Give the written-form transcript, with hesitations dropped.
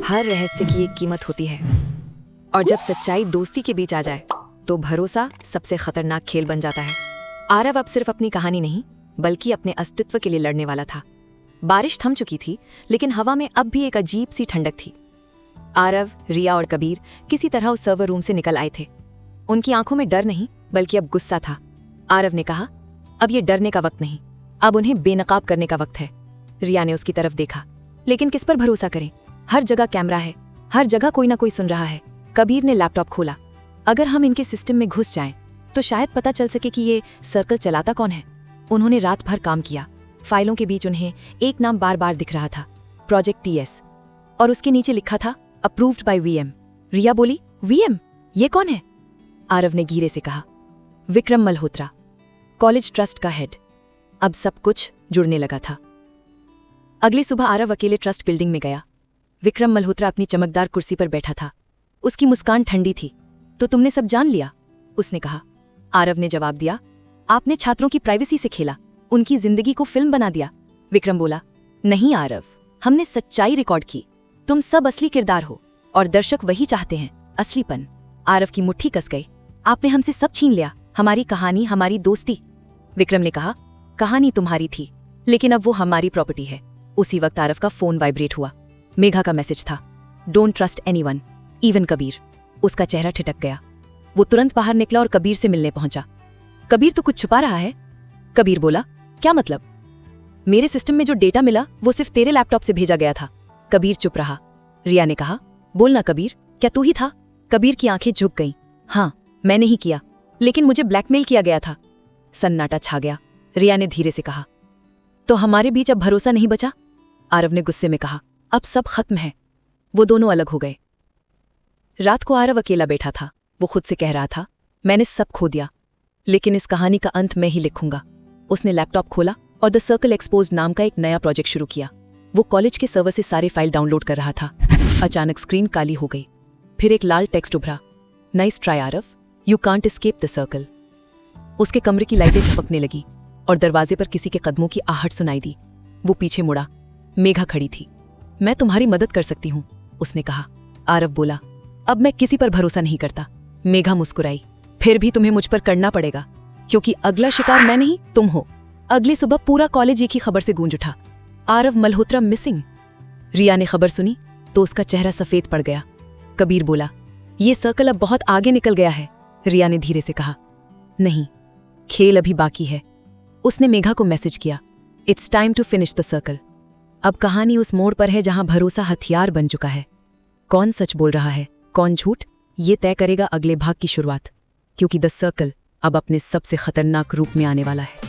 हर रहस्य की एक कीमत होती है, और जब सच्चाई दोस्ती के बीच आ जाए तो भरोसा सबसे खतरनाक खेल बन जाता है। आरव अब सिर्फ अपनी कहानी नहीं बल्कि अपने अस्तित्व के लिए लड़ने वाला था। बारिश थम चुकी थी, लेकिन हवा में अब भी एक अजीब सी ठंडक थी। आरव, रिया और कबीर किसी तरह उस सर्वर रूम से निकल आए थे। उनकी आंखों में डर नहीं बल्कि अब गुस्सा था। आरव ने कहा, अब ये डरने का वक्त नहीं, अब उन्हें बेनकाब करने का वक्त है। रिया ने उसकी तरफ देखा, लेकिन किस पर भरोसा करें? हर जगह कैमरा है, हर जगह कोई ना कोई सुन रहा है। कबीर ने लैपटॉप खोला। अगर हम इनके सिस्टम में घुस जाएं, तो शायद पता चल सके कि ये सर्कल चलाता कौन है। उन्होंने रात भर काम किया। फाइलों के बीच उन्हें एक नाम बार बार दिख रहा था, प्रोजेक्ट TS, और उसके नीचे लिखा था अप्रूव्ड बाय VM। रिया बोली, VM? ये कौन है? आरव ने धीरे से कहा, विक्रम मल्होत्रा, कॉलेज ट्रस्ट का हेड। अब सब कुछ जुड़ने लगा था। अगली सुबह आरव अकेले ट्रस्ट बिल्डिंग में गया। विक्रम मल्होत्रा अपनी चमकदार कुर्सी पर बैठा था। उसकी मुस्कान ठंडी थी। तो तुमने सब जान लिया? उसने कहा। आरव ने जवाब दिया, आपने छात्रों की प्राइवेसी से खेला, उनकी जिंदगी को फिल्म बना दिया। विक्रम बोला, नहीं आरव, हमने सच्चाई रिकॉर्ड की। तुम सब असली किरदार हो और दर्शक वही चाहते हैं, असलीपन। आरव की मुट्ठी कस गई। आपने हमसे सब छीन लिया, हमारी कहानी, हमारी दोस्ती। विक्रम ने कहा, कहानी तुम्हारी थी, लेकिन अब वो हमारी प्रॉपर्टी है। उसी वक्त आरव का फोन वाइब्रेट हुआ। मेघा का मैसेज था, don't trust anyone, even Kabir. उसका चेहरा ठिठक गया। वो तुरंत बाहर निकला और कबीर से मिलने पहुंचा। कबीर तो कुछ छुपा रहा है। कबीर बोला, क्या मतलब? मेरे सिस्टम में जो डेटा मिला वो सिर्फ तेरे लैपटॉप से भेजा गया था। कबीर चुप रहा। रिया ने कहा, बोलना कबीर, क्या तू ही था? कबीर की आंखें झुक गईं। हाँ, मैंने ही किया, लेकिन मुझे ब्लैकमेल किया गया था। सन्नाटा छा गया। रिया ने धीरे से कहा, तो हमारे बीच अब भरोसा नहीं बचा? आरव ने गुस्से में कहा, अब सब खत्म है। वो दोनों अलग हो गए। रात को आरव अकेला बैठा था। वो खुद से कह रहा था, मैंने सब खो दिया, लेकिन इस कहानी का अंत मैं ही लिखूंगा। उसने लैपटॉप खोला और द सर्कल एक्सपोज्ड नाम का एक नया प्रोजेक्ट शुरू किया। वो कॉलेज के सर्वर से सारे फाइल डाउनलोड कर रहा था। अचानक स्क्रीन काली हो गई। फिर एक लाल टेक्स्ट उभरा, nice try Aarav, you can't escape the circle. उसके कमरे की लाइटें झपकने लगी और दरवाजे पर किसी के कदमों की आहट सुनाई दी। वो पीछे मुड़ा। मेघा खड़ी थी। मैं तुम्हारी मदद कर सकती हूँ, उसने कहा। आरव बोला, अब मैं किसी पर भरोसा नहीं करता। मेघा मुस्कुराई, फिर भी तुम्हें मुझ पर करना पड़ेगा, क्योंकि अगला शिकार मैं नहीं, तुम हो। अगली सुबह पूरा कॉलेज एक ही खबर से गूंज उठा, आरव मल्होत्रा मिसिंग। रिया ने खबर सुनी तो उसका चेहरा सफेद पड़ गया। कबीर बोला, ये सर्कल अब बहुत आगे निकल गया है। रिया ने धीरे से कहा, नहीं, खेल अभी बाकी है। उसने मेघा को मैसेज किया, it's time to finish the circle. अब कहानी उस मोड़ पर है जहां भरोसा हथियार बन चुका है। कौन सच बोल रहा है, कौन झूठ, ये तय करेगा अगले भाग की शुरुआत, क्योंकि द सर्कल अब अपने सबसे खतरनाक रूप में आने वाला है।